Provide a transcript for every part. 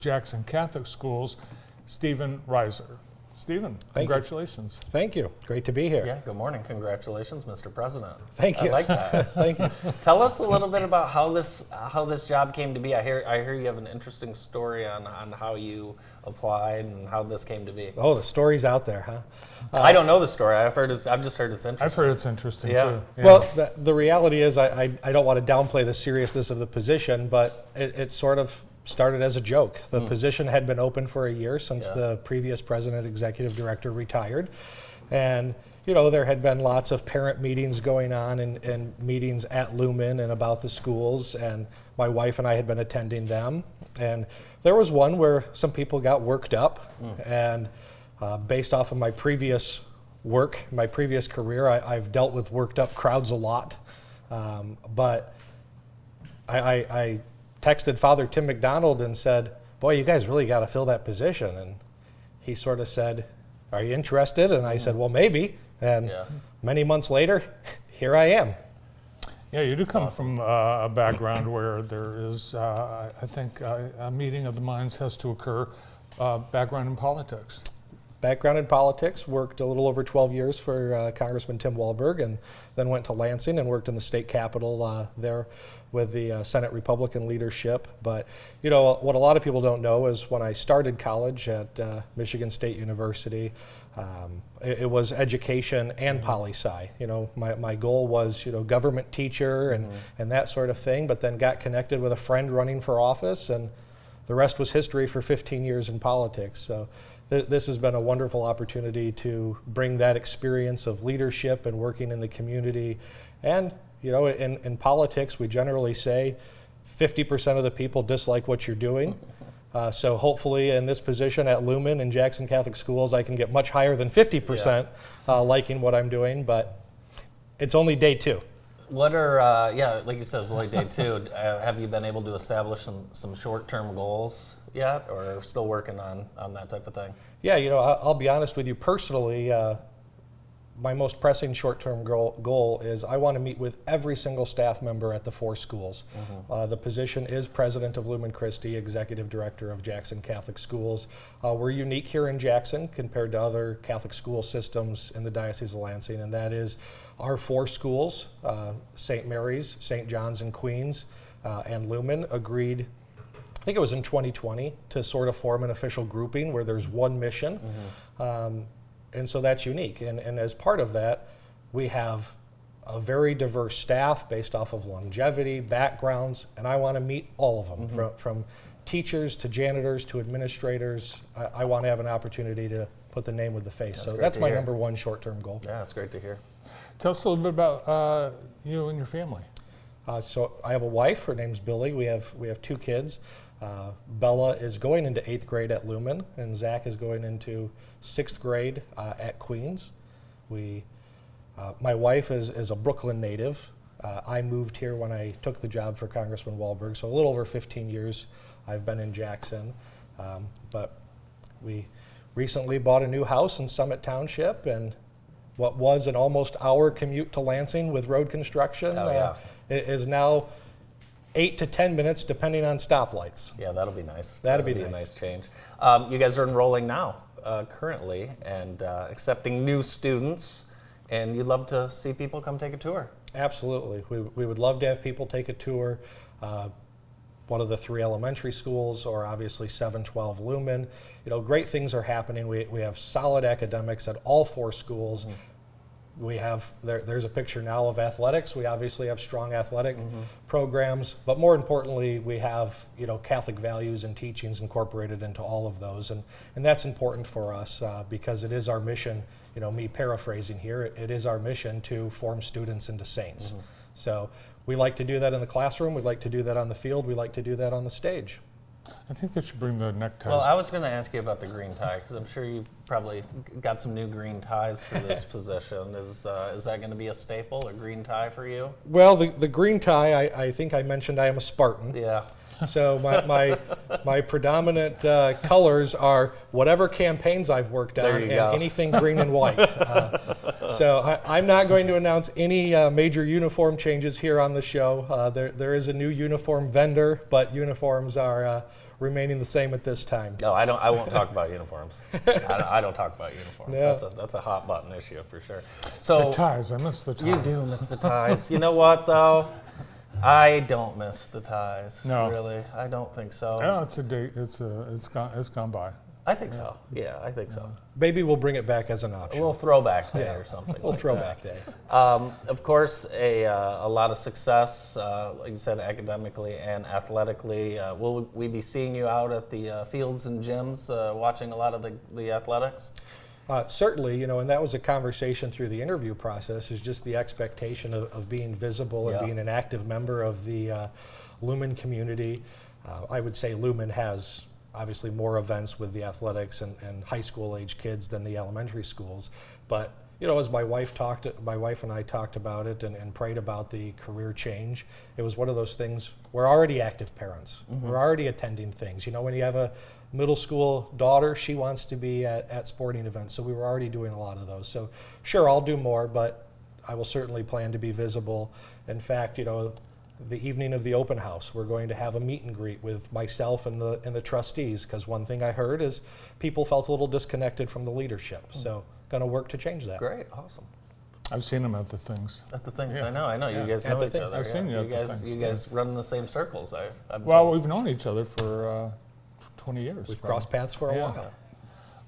Jackson Catholic Schools, Stephen Rajzer. Stephen, congratulations. Thank you. Great to be here. Yeah, good morning. Congratulations, Mr. President. Thank you. I like that. Thank you. Tell us a little bit about how this job came to be. I hear you have an interesting story on how you applied and how this came to be. Oh, the story's out there, huh? I don't know the story. I've just heard it's interesting. I've heard it's interesting Yeah. too. Yeah. Well, the reality is I don't want to downplay the seriousness of the position, but it sort of started as a joke. The position had been open for a year since the previous president, executive director retired. And, you know, there had been lots of parent meetings going on and meetings at Lumen and about the schools. And my wife and I had been attending them. And there was one where some people got worked up. And based off of my previous work, my previous career, I've dealt with worked up crowds a lot. But I texted Father Tim McDonald and said, boy, you guys really got to fill that position. And he sort of said, are you interested? And I said, well, maybe. And many months later, here I am. Yeah, you do come from a background where there is, I think, a meeting of the minds has to occur, background in politics. Background in politics, worked a little over 12 years for Congressman Tim Walberg, and then went to Lansing and worked in the state capitol there with the Senate Republican leadership. But, you know, what a lot of people don't know is when I started college at Michigan State University, it was education and poli-sci. You know, my goal was, you know, government teacher and that sort of thing, but then got connected with a friend running for office, and the rest was history for 15 years in politics. So this has been a wonderful opportunity to bring that experience of leadership and working in the community. And, you know, in politics, we generally say 50% of the people dislike what you're doing. So hopefully in this position at Lumen and Jackson Catholic Schools, I can get much higher than 50% liking what I'm doing, but it's only day 2. What are, like you said, it's only day 2. Have you been able to establish some short-term goals yet, or still working on that type of thing? Yeah, you know, I'll be honest with you personally, my most pressing short-term goal is I want to meet with every single staff member at the 4 schools. The position is president of Lumen Christi, executive director of Jackson Catholic Schools. We're unique here in Jackson compared to other Catholic school systems in the Diocese of Lansing, and that is our 4 schools, St. Mary's, St. John's, and Queens, and Lumen agreed, I think it was in 2020, to sort of form an official grouping where there's one mission. And so that's unique. And as part of that, we have a very diverse staff based off of longevity, backgrounds, and I want to meet all of them, from teachers to janitors to administrators. I want to have an opportunity to put the name with the face. So that's my number 1 short-term goal. Yeah, that's great to hear. Tell us a little bit about you and your family. So I have a wife. Her name's Billy. We have 2 kids. Bella is going into 8th grade at Lumen, and Zach is going into 6th grade at Queens. My wife is a Brooklyn native. I moved here when I took the job for Congressman Walberg, so a little over 15 years I've been in Jackson. But we recently bought a new house in Summit Township, and what was an almost hour commute to Lansing with road construction is now 8 to 10 minutes, depending on stoplights. Yeah, that'll be nice. That'll be a nice. nice change. You guys are enrolling now, currently, and accepting new students, and you'd love to see people come take a tour. Absolutely. We would love to have people take a tour. One of the 3 elementary schools, or obviously 712 Lumen. You know, great things are happening. We have solid academics at all 4 schools. We have, there's a picture now of athletics. We obviously have strong athletic programs, but more importantly, we have, you know, Catholic values and teachings incorporated into all of those. And that's important for us because it is our mission, you know, me paraphrasing here, it is our mission to form students into saints. So we like to do that in the classroom. We like to do that on the field. We like to do that on the stage. I think they should bring the neckties. Well, I was going to ask you about the green tie, because I'm sure you probably got some new green ties for this position. Is that going to be a staple, a green tie for you? Well, the green tie, I think I mentioned I am a Spartan. Yeah. So my predominant colors are whatever campaigns I've worked on and anything green and white. So I'm not going to announce any major uniform changes here on the show. There is a new uniform vendor, but uniforms are remaining the same at this time. No, I don't. I won't talk about uniforms. I don't talk about uniforms. No. That's a hot button issue for sure. So The ties, I miss the ties. you do miss the ties. You know what though? I don't miss the ties. No. Really, I don't think so. Yeah, it's a date. It's gone by. I think so. Yeah, I think so. Maybe we'll bring it back as an A option. little throwback day or something. Little like throwback day. Of course, a lot of success, like you said, academically and athletically. Will we be seeing you out at the fields and gyms, watching a lot of the athletics? Certainly, and that was a conversation through the interview process, is just the expectation of being visible and Yeah. being an active member of the Lumen community. I would say Lumen has obviously more events with the athletics and high school age kids than the elementary schools. But as my wife and I talked about it and prayed about the career change, it was one of those things. We're already active parents. Mm-hmm. We're already attending things. When you have a middle school daughter, she wants to be at sporting events. So we were already doing a lot of those. So sure, I'll do more, but I will certainly plan to be visible. In fact, the evening of the open house, we're going to have a meet and greet with myself and the trustees, because one thing I heard is people felt a little disconnected from the leadership. So going to work to change that. Great, awesome. I've seen them at the things. At the things, Yeah. I know. Yeah. You guys At know the each things. other. I've seen you at the things, You guys run in the same circles. Well, we've known each other for 20 years. We've probably. crossed paths for a Yeah. while.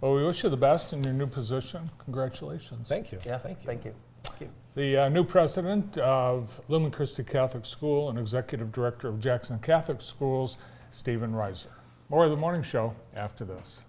Well, we wish you the best in your new position. Congratulations. Thank you. Yeah, Thank you. Thank you. Thank you. The new president of Lumen Christi Catholic School and executive director of Jackson Catholic Schools, Stephen Rajzer. More of the morning show after this.